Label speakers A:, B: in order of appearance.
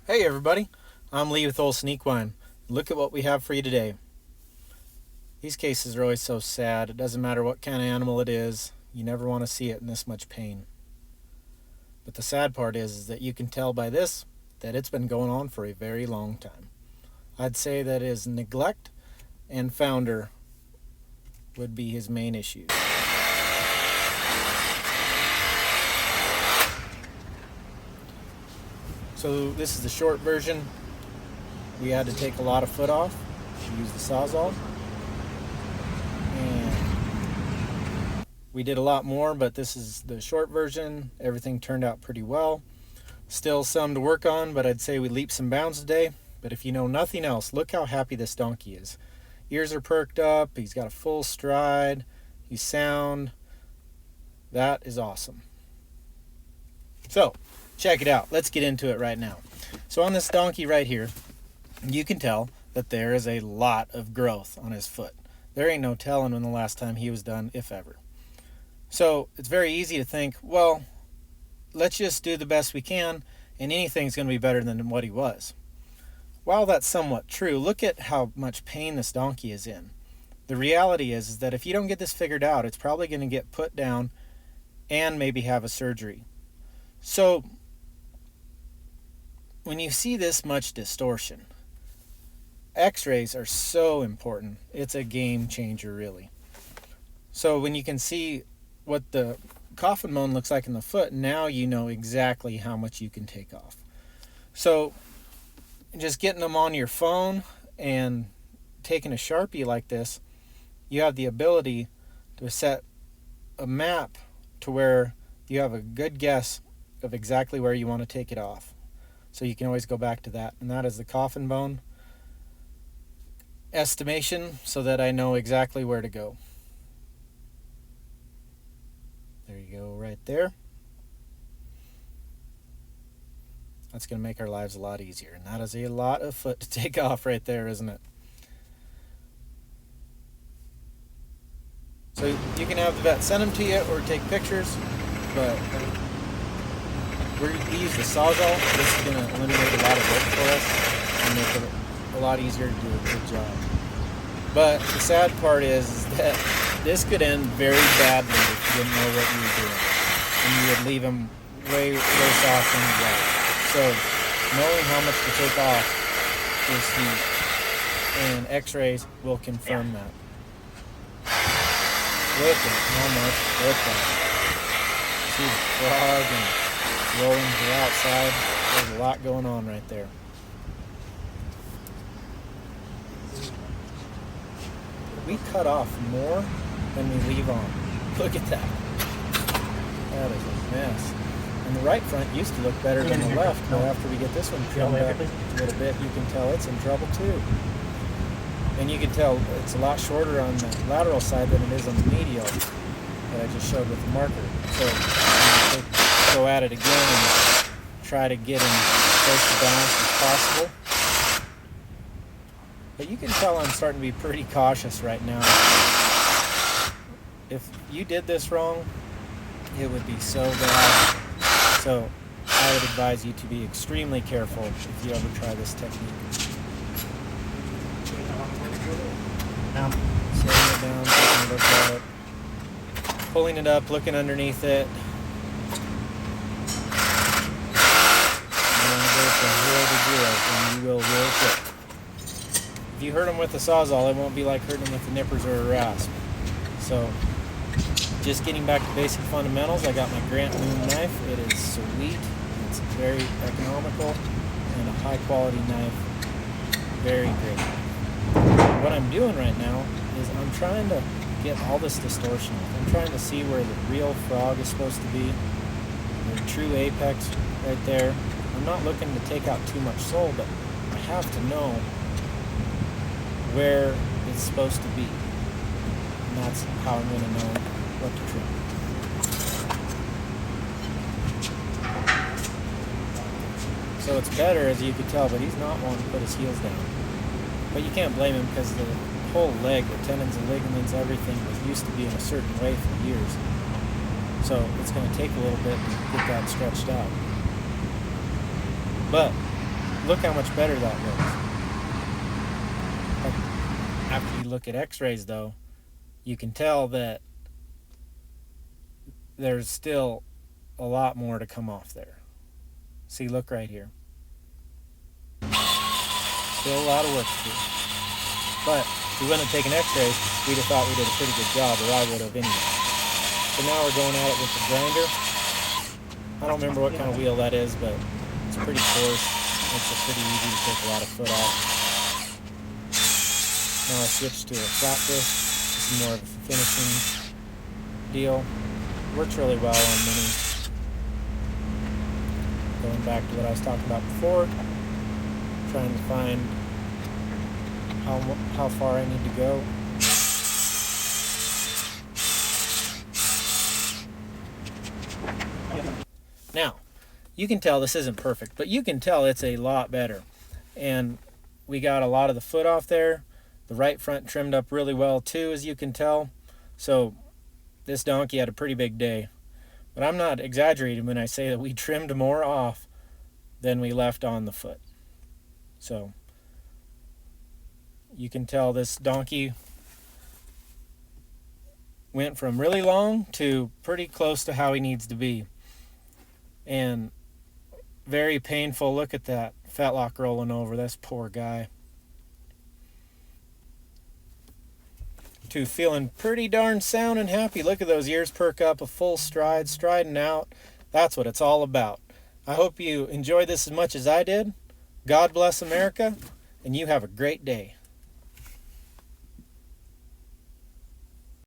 A: Hey everybody, I'm Lee with Olsen Equine. Look at what we have for you today. These cases are always so sad. It doesn't matter what kind of animal it is. You never want to see it in this much pain. But the sad part is that you can tell by this that it's been going on for a very long time. I'd say that his neglect and founder would be his main issues. So this is the short version. We had to take a lot of foot off. We used the Sawzall. And we did a lot more, but this is the short version. Everything turned out pretty well. Still some to work on, but I'd say we leaped some bounds today. But if you know nothing else, look how happy this donkey is. Ears are perked up. He's got a full stride. He's sound. That is awesome. So, check it out. Let's get into it right now. So on this donkey right here, you can tell that there is a lot of growth on his foot. There ain't no telling when the last time he was done, if ever. So it's very easy to think, well, let's just do the best we can and anything's going to be better than what he was. While that's somewhat true, look at how much pain this donkey is in. The reality is that if you don't get this figured out, it's probably going to get put down and maybe have a surgery. So when you see this much distortion, x-rays are so important. It's a game changer, really. So when you can see what the coffin bone looks like in the foot, now you know exactly how much you can take off. So just getting them on your phone and taking a Sharpie like this, you have the ability to set a map to where you have a good guess of exactly where you want to take it off. So you can always go back to that. And that is the coffin bone estimation, so that I know exactly where to go. There you go, right there. That's going to make our lives a lot easier. And that is a lot of foot to take off right there, isn't it? So you can have the vet send them to you or take pictures, but we use the Sawzall. This is going to eliminate a lot of work for us and make it a lot easier to do a good job. But the sad part is that this could end very badly if you didn't know what you were doing, and you would leave him way worse off than you got. So knowing how much to take off is huge, and x-rays will confirm that. Look at how much foot that. See the frog and rolling to the outside. There's a lot going on right there. We cut off more than we leave on. Look at that. That is a mess. And the right front used to look better than the left, but after we get this one trimmed up a little bit, you can tell it's in trouble too. And you can tell it's a lot shorter on the lateral side than it is on the medial that I just showed with the marker. So I'm going to go at it again and try to get him close to balanced as possible. But you can tell I'm starting to be pretty cautious right now. If you did this wrong, it would be so bad. So I would advise you to be extremely careful if you ever try this technique. Slowing it down, taking a look at it, pulling it up, looking underneath it. And go from 0 to 0, and you will real quick. If you hurt them with a Sawzall, it won't be like hurting them with the nippers or a rasp. So, just getting back to basic fundamentals, I got my Grant Moon knife. It is sweet. It's very economical and a high quality knife. Very great. What I'm doing right now is I'm trying to get all this distortion. I'm trying to see where the real frog is supposed to be, the true apex right there. I'm not looking to take out too much sole, but I have to know where it's supposed to be. And that's how I'm going to know what to trim. So it's better, as you could tell, but he's not wanting to put his heels down. But you can't blame him, because the whole leg, the tendons and ligaments, everything was used to be in a certain way for years. So it's going to take a little bit to get that stretched out. But look how much better that looks. After you look at x-rays though, you can tell that there's still a lot more to come off there. See, look right here. Still a lot of work to do. But if we wouldn't have taken x-rays, we'd have thought we did a pretty good job, or I would have anyway. So now we're going at it with the grinder. I don't remember what kind of wheel that is, but it's pretty coarse. Makes it pretty easy to take a lot of foot off. Now I switched to a flat disc. This is more of a finishing deal. Works really well on minis. Going back to what I was talking about before, trying to find how far I need to go. Now, you can tell this isn't perfect, but you can tell it's a lot better. And we got a lot of the foot off there. The right front trimmed up really well too, as you can tell. So this donkey had a pretty big day. But I'm not exaggerating when I say that we trimmed more off than we left on the foot. So you can tell this donkey went from really long to pretty close to how he needs to be. And very painful. Look at that fetlock rolling over. This poor guy. To feeling pretty darn sound and happy. Look at those ears perk up, a full stride, striding out. That's what it's all about. I hope you enjoyed this as much as I did. God bless America, and you have a great day.